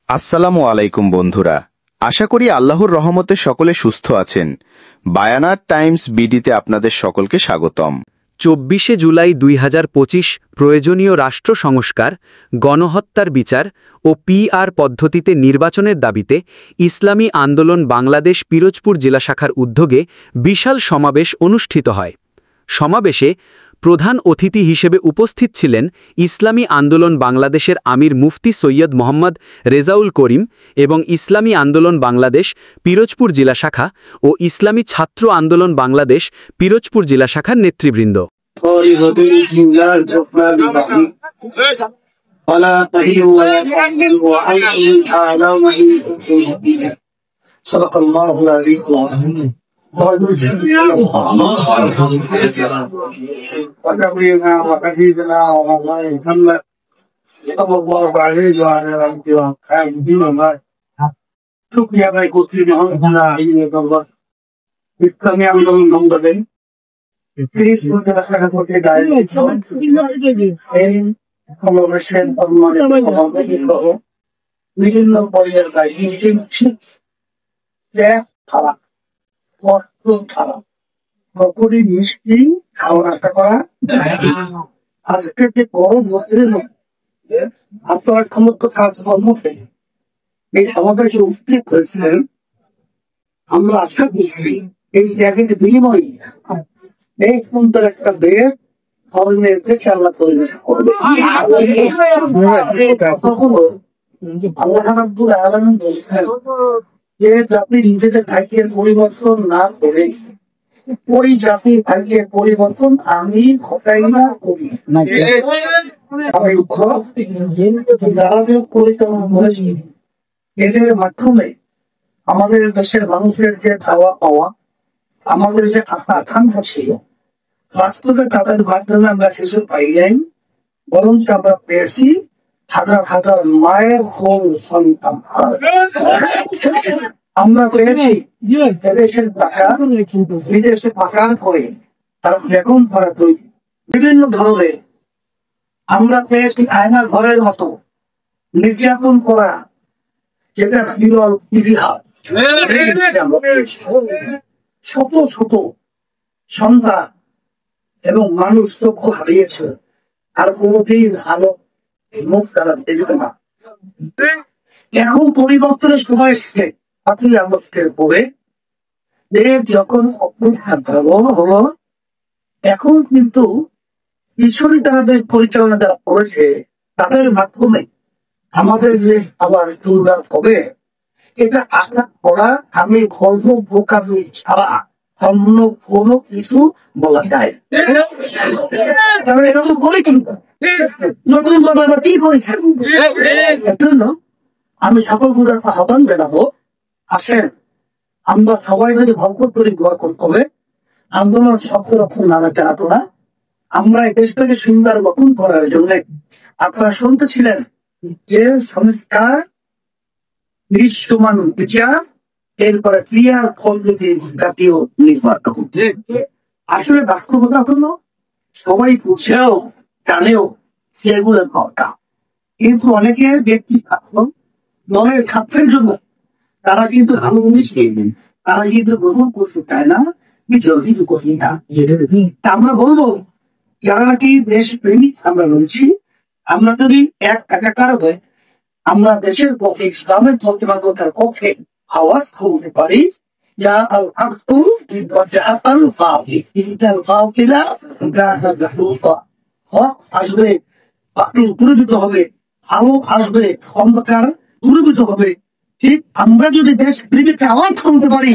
আসসালামু আলাইকুম বন্ধুরা, আশা করি আল্লাহর রহমতে সকলে সুস্থ আছেন। বায়ানার টাইমস বিডিতে আপনাদের সকলকে স্বাগতম। ২৪শে জুলাই ২০২৫ প্রয়োজনীয় রাষ্ট্র সংস্কার, গণহত্যার বিচার ও পিআর পদ্ধতিতে নির্বাচনের দাবিতে ইসলামী আন্দোলন বাংলাদেশ পিরোজপুর জেলা শাখার উদ্যোগে বিশাল সমাবেশ অনুষ্ঠিত হয়। সমাবেশে প্রধান অতিথি হিসেবে উপস্থিত ছিলেন ইসলামী আন্দোলন বাংলাদেশের আমির মুফতি সৈয়দ মোহাম্মদ রেজাউল করিম এবং ইসলামী আন্দোলন বাংলাদেশ পিরোজপুর জেলা শাখা ও ইসলামী ছাত্র আন্দোলন বাংলাদেশ পিরোজপুর জেলা শাখার নেতৃবৃন্দ। ইসলামী আন্দোলন বাংলাদেশ পিরোজপুর জেলা শাখা থেকে বিভিন্ন পর্যায়ের খারাপ খারাপ সকলই মিষ্টি খাওয়ার আশা করা আজকে যে গরম হচ্ছে আপনার সমস্ত কাজকর্ম এই সমাবেশে উপস্থিত হয়েছিলেন। আমরা আশা করছি এই জায়গাতে বিনিময় এই সুন্দর একটা বেশ খেলা করবে। যে জাতি নিজেদের ভাগ্যের পরিবর্তন না করে ওই জাতির ভাগ্যের পরিবর্তন আমি ঘটাই না করি। যারা পরিচালনা করেছি এদের মাধ্যমে আমাদের দেশের মানুষের যে খাওয়া পাওয়া, আমাদের যে আকাঙ্ক্ষা ছিল, বাস্তবে তাদের মাধ্যমে আমরা কিছু পাই নাই, বরঞ্চ আমরা পেয়েছি হাজার হাজার মায়ের হোল সন্তান। আমরা পেয়েছি দেশের টাকা বিদেশে পাচার করে তারা বেগম করা তৈরি বিভিন্ন ধরনের। আমরা পেয়েছি আয়নার ঘরের মতো নির্যাতন করা, যেটা বিরল ইতিহাস। ছোট ছোট সন্তান এবং মানুষ চক্ষু হারিয়েছে, আর কোনদিন আলো মুখ তারা দেখবে না। এখন পরিবর্তনের সময় এসেছে। ৫ই আগস্টের পরে যখন অভ্যুত্থান হলো, এখন কিন্তু পিছনে তাদের পরিচালনা যারা করেছে তাদের মাধ্যমে আমাদের যে আবার দুর্গার হবে, এটা আশা করা আমি গর্ব বোকামি ছাড়া অন্য কোনো কিছু বলা যায়। এরকম করে কিন্তু নতুন ভাবে আমরা কি করে থাকবো। এর জন্য আমি সকল পূজার আহ্বান জানাবো, আসেন আমরা সবাই যদি ভঙ্কর করে দোয়া করতে হবে। আন্দোলন শব্দ রক্ষণ নামে জানাতো না, আমরা এই দেশটাকে সুন্দর গঠন করার জন্য আপনারা শুনতেছিলেন যে সংস্কার, দৃশ্যমান বিচার, এরপরে ক্রিয়ার পদ্ধতি জাতীয় নির্বাচন। আসলে বাস্তবতা হলো সবাই বুঝেও জানেও সেগুলো দরকার, কিন্তু অনেকে ব্যক্তি দলের ছাত্রের জন্য তারা কিন্তু ভালো জিনিস নেবেন, তারা কিন্তু গ্রহণ করতে চায় না, জলদি করি না। আমরা বলবো যারা নাকি দেশ প্রেমিক আমরা রয়েছি, আমরা যদি এক একাকার হয়ে আমরা দেশের পক্ষে ইসলামের চর্চার পক্ষে আওয়াজ করতে পারি, যা আসবে, দূরীভূত হবে, আলো আসবে, অন্ধকার দূরীভূত হবে। ঠিক আমরা যদি দেশ প্রেমিককে আওয়াজ শুনতে পারি